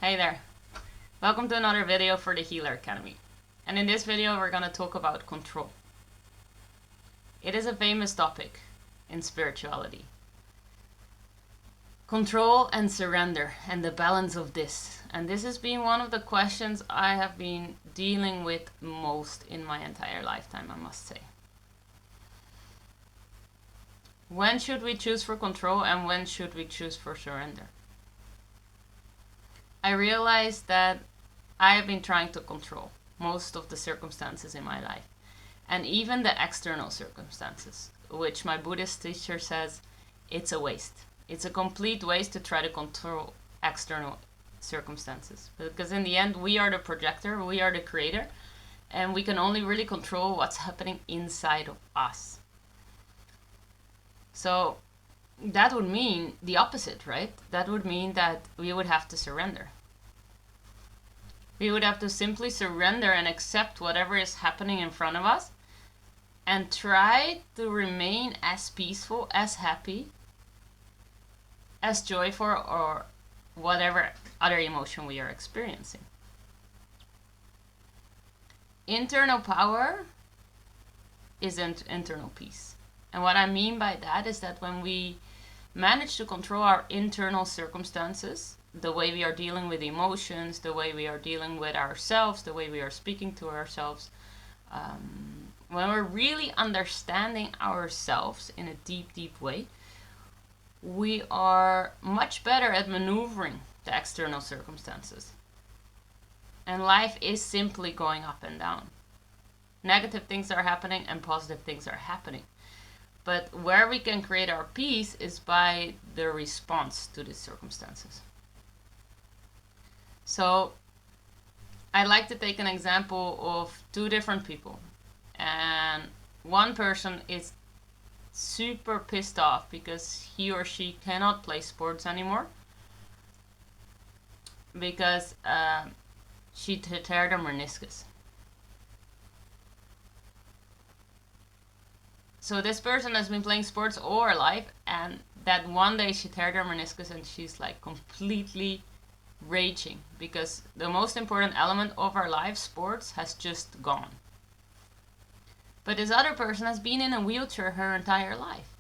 Hey there, welcome to another video for the Healer Academy. And in this video we're going to talk about control. It is a famous topic in spirituality. Control and surrender and the balance of this. And this has been one of the questions I have been dealing with most in my entire lifetime, I must say. When should we choose for control and when should we choose for surrender? I realized that I have been trying to control most of the circumstances in my life, and even the external circumstances, which my Buddhist teacher says it's a waste. It's a complete waste to try to control external circumstances, because in the end we are the projector, we are the creator, and we can only really control what's happening inside of us. So that would mean the opposite, right? That would mean that we would have to surrender. We would have to simply surrender and accept whatever is happening in front of us and try to remain as peaceful, as happy, as joyful, or whatever other emotion we are experiencing. Internal power is internal peace. And what I mean by that is that when we manage to control our internal circumstances, the way we are dealing with emotions, the way we are dealing with ourselves, the way we are speaking to ourselves, when we're really understanding ourselves in a deep, deep way, we are much better at maneuvering the external circumstances. And life is simply going up and down. Negative things are happening and positive things are happening. But where we can create our peace is by the response to these circumstances. So I'd like to take an example of two different people. And one person is super pissed off because he or she cannot play sports anymore because she tear her meniscus. So this person has been playing sports all her life, and that one day she tear her meniscus and she's like completely raging because the most important element of her life, sports, has just gone. But this other person has been in a wheelchair her entire life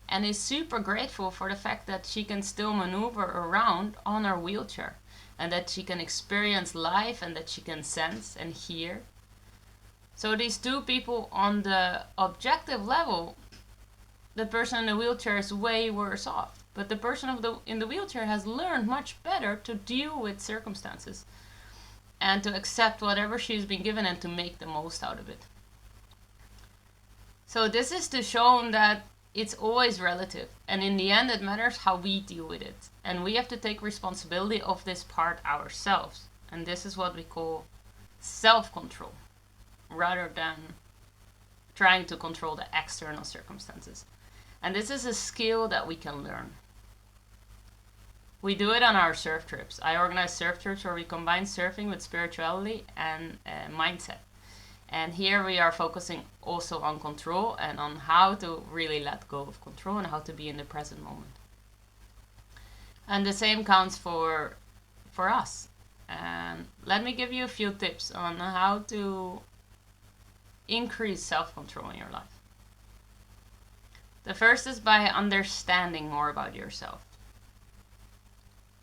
and is super grateful for the fact that she can still maneuver around on her wheelchair and that she can experience life and that she can sense and hear. So these two people, on the objective level, the person in the wheelchair is way worse off. But the person in the wheelchair has learned much better to deal with circumstances and to accept whatever she's been given and to make the most out of it. So this is to show that it's always relative, and in the end it matters how we deal with it. And we have to take responsibility of this part ourselves. And this is what we call self-control, rather than trying to control the external circumstances. And this is a skill that we can learn. We do it on our surf trips. I organize surf trips where we combine surfing with spirituality and mindset. And here we are focusing also on control and on how to really let go of control and how to be in the present moment. And the same counts for us. And let me give you a few tips on how to increase self-control in your life. The first is by understanding more about yourself.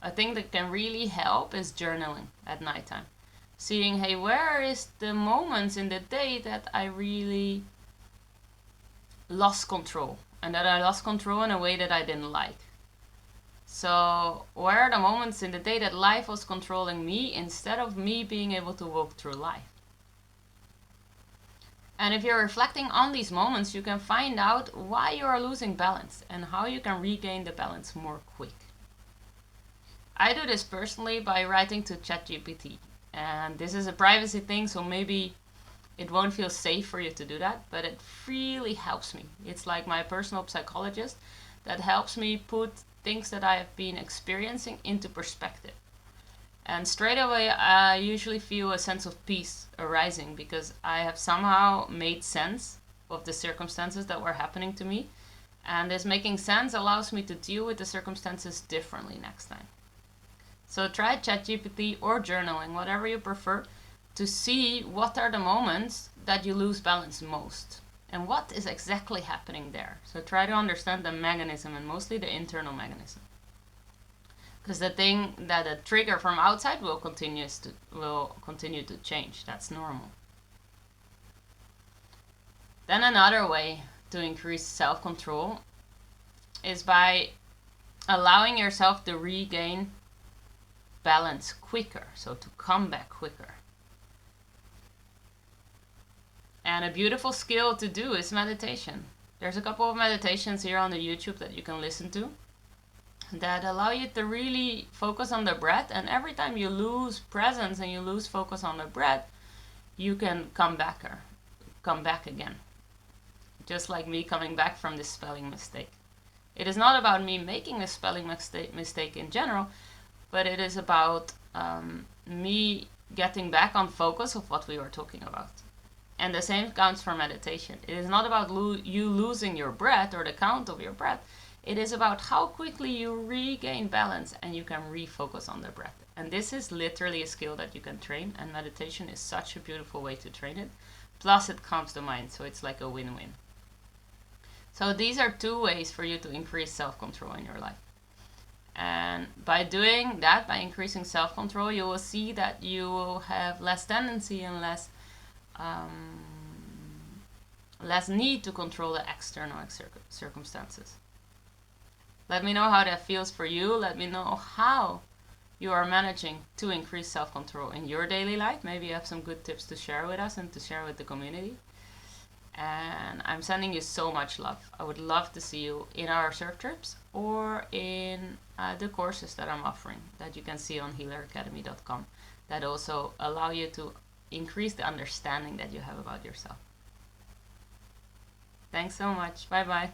A thing that can really help is journaling at nighttime. Seeing, hey, where is the moments in the day that I really lost control? And that I lost control in a way that I didn't like. So where are the moments in the day that life was controlling me instead of me being able to walk through life? And if you're reflecting on these moments, you can find out why you are losing balance and how you can regain the balance more quick. I do this personally by writing to ChatGPT. And this is a privacy thing, so maybe it won't feel safe for you to do that, but it really helps me. It's like my personal psychologist that helps me put things that I have been experiencing into perspective. And straight away, I usually feel a sense of peace arising because I have somehow made sense of the circumstances that were happening to me. And this making sense allows me to deal with the circumstances differently next time. So try ChatGPT or journaling, whatever you prefer, to see what are the moments that you lose balance most and what is exactly happening there. So try to understand the mechanism, and mostly the internal mechanism. Because the thing that a trigger from outside will continue to change. That's normal. Then another way to increase self-control is by allowing yourself to regain balance quicker, so to come back quicker. And a beautiful skill to do is meditation. There's a couple of meditations here on the YouTube that you can listen to that allow you to really focus on the breath, and every time you lose presence and you lose focus on the breath, you can come back again. Just like me coming back from this spelling mistake. It is not about me making a spelling mistake in general, but it is about me getting back on focus of what we were talking about. And the same counts for meditation. It is not about you losing your breath or the count of your breath. It is about how quickly you regain balance and you can refocus on the breath. And this is literally a skill that you can train, and meditation is such a beautiful way to train it. Plus it calms the mind, so it's like a win-win. So these are 2 ways for you to increase self-control in your life. And by doing that, by increasing self-control, you will see that you will have less tendency and less need to control the external circumstances. Let me know how that feels for you. Let me know how you are managing to increase self-control in your daily life. Maybe you have some good tips to share with us and to share with the community. And I'm sending you so much love. I would love to see you in our surf trips or in the courses that I'm offering that you can see on healeracademy.com that also allow you to increase the understanding that you have about yourself. Thanks so much. Bye bye.